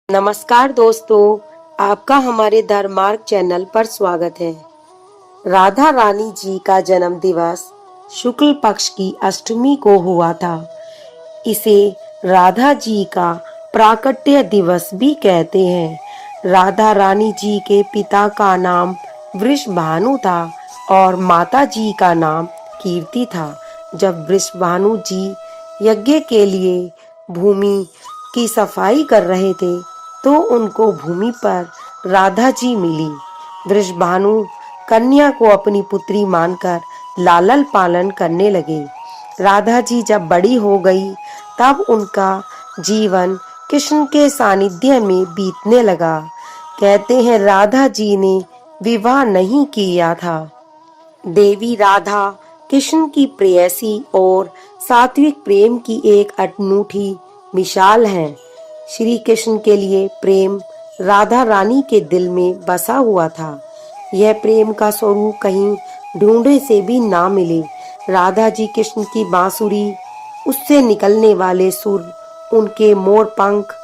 नमस्कार दोस्तों, आपका हमारे धर्मार्ग चैनल पर स्वागत है। राधा रानी जी का जन्म दिवस शुक्ल पक्ष की अष्टमी को हुआ था। इसे राधा जी का प्राकट्य दिवस भी कहते हैं। राधा रानी जी के पिता का नाम वृषभानु था और माता जी का नाम कीर्ति था। जब वृषभानु जी यज्ञ के लिए भूमि की सफाई कर रहे थे तो उनको भूमि पर राधा जी मिली। वृषभानु कन्या को अपनी पुत्री मानकर लालन पालन करने लगे। राधा जी जब बड़ी हो गई तब उनका जीवन कृष्ण के सानिध्य में बीतने लगा। कहते हैं राधा जी ने विवाह नहीं किया था। देवी राधा कृष्ण की प्रेयसी और सात्विक प्रेम की एक अनूठी मिसाल है। श्री कृष्ण के लिए प्रेम राधा रानी के दिल में बसा हुआ था। यह प्रेम का स्वरूप कहीं ढूंढे से भी ना मिले। राधा जी कृष्ण की बांसुरी, उससे निकलने वाले सुर, उनके मोर पंख,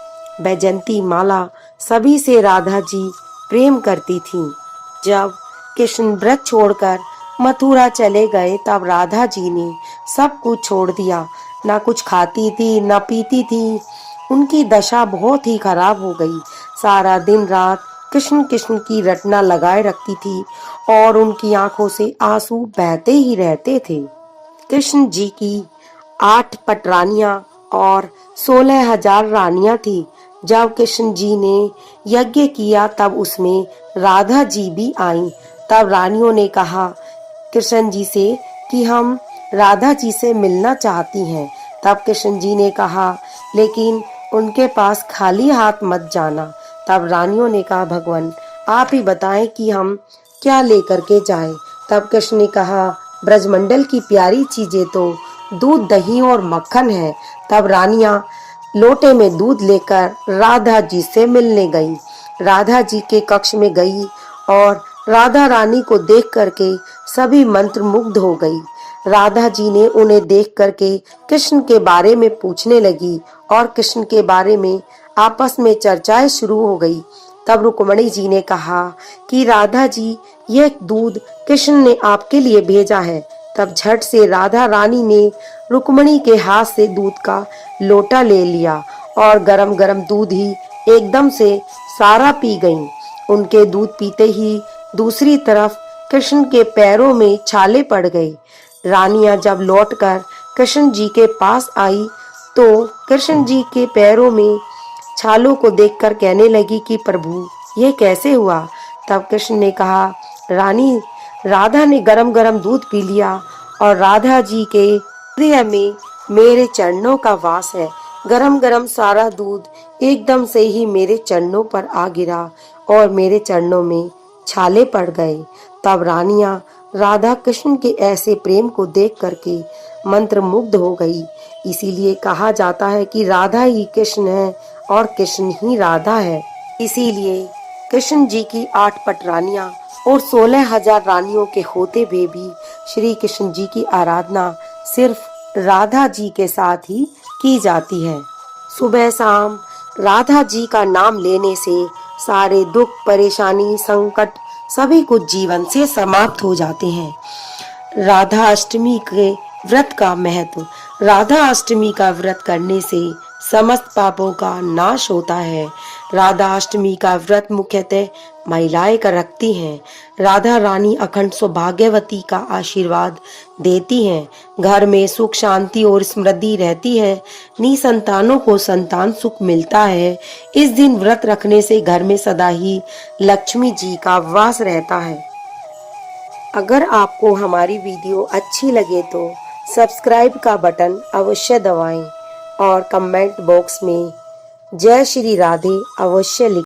बैजंती माला, सभी से राधा जी प्रेम करती थीं। जब कृष्ण व्रत छोड़कर मथुरा चले गए तब राधा जी ने सब कुछ छोड़ दिया। ना कुछ खाती थी, ना पीती थी। उनकी दशा बहुत ही खराब हो गई। सारा दिन रात कृष्ण कृष्ण की रटना लगाए रखती थी और उनकी आंखों से आंसू बहते ही रहते थे। कृष्ण जी की 8 पटरानियां और 16,000 रानियां थी। जब कृष्ण जी ने यज्ञ किया तब उसमें राधा जी भी आईं। तब रानियों ने कहा कृष्ण जी से कि हम राधा जी से मिलना चाहती हैं। तब कृष्ण जी ने कहा लेकिन उनके पास खाली हाथ मत जाना। तब रानियों ने कहा भगवान आप ही बताएं कि हम क्या लेकर के जाएं। तब कृष्ण ने कहा ब्रजमंडल की प्यारी चीजें तो दूध, दही और मक्खन है। तब रानियां लोटे में दूध लेकर राधा जी से मिलने गई। राधा जी के कक्ष में गई और राधा रानी को देख करके सभी मंत्रमुग्ध हो गई। राधा जी ने उन्हें देख करके कृष्ण के बारे में पूछने लगी और कृष्ण के बारे में आपस में चर्चाएं शुरू हो गई। तब रुक्मणी जी ने कहा कि राधा जी यह दूध कृष्ण ने आपके लिए भेजा है। तब झट से राधा रानी ने रुक्मणी के हाथ से दूध का लोटा ले लिया और गरम गरम दूध ही एकदम से सारा पी गईं। उनके दूध पीते ही दूसरी तरफ कृष्ण के पैरों में छाले पड़ गए। रानियां जब लौटकर कृष्ण जी के पास आई तो कृष्ण जी के पैरों में छालों को देखकर कहने लगी कि प्रभु ये कैसे हुआ। तब कृष्ण ने कहा रानी राधा ने गरम गरम दूध पी लिया और राधा जी के हृदय में मेरे चरणों का वास है। गरम गरम सारा दूध एकदम से ही मेरे चरणों पर आ गिरा और मेरे चरणों में छाले पड़ गए। तब रानियां राधा कृष्ण के ऐसे प्रेम को देख करके मंत्रमुग्ध हो गई। इसीलिए कहा जाता है कि राधा ही कृष्ण है और कृष्ण ही राधा है। इसीलिए कृष्ण जी की 8 पटरानियां और 16,000 रानियों के होते हुए भी श्री कृष्ण जी की आराधना सिर्फ राधा जी के साथ ही की जाती है। सुबह शाम राधा जी का नाम लेने से सारे दुख, परेशानी, संकट सभी कुछ जीवन से समाप्त हो जाते हैं। राधा अष्टमी के व्रत का महत्व। राधा अष्टमी का व्रत करने से समस्त पापों का नाश होता है। राधा अष्टमी का व्रत मुख्यतः महिलाएं कर रखती हैं। राधा रानी अखंड सौभाग्यवती का आशीर्वाद देती हैं। घर में सुख, शांति और समृद्धि रहती है। निसंतानों को संतान सुख मिलता है। इस दिन व्रत रखने से घर में सदा ही लक्ष्मी जी का वास रहता है। अगर आपको हमारी वीडियो अच्छी लगे तो सब्सक्राइब का बटन अवश्य दबाएं और कमेंट बॉक्स में जय श्री राधे अवश्य लिखें।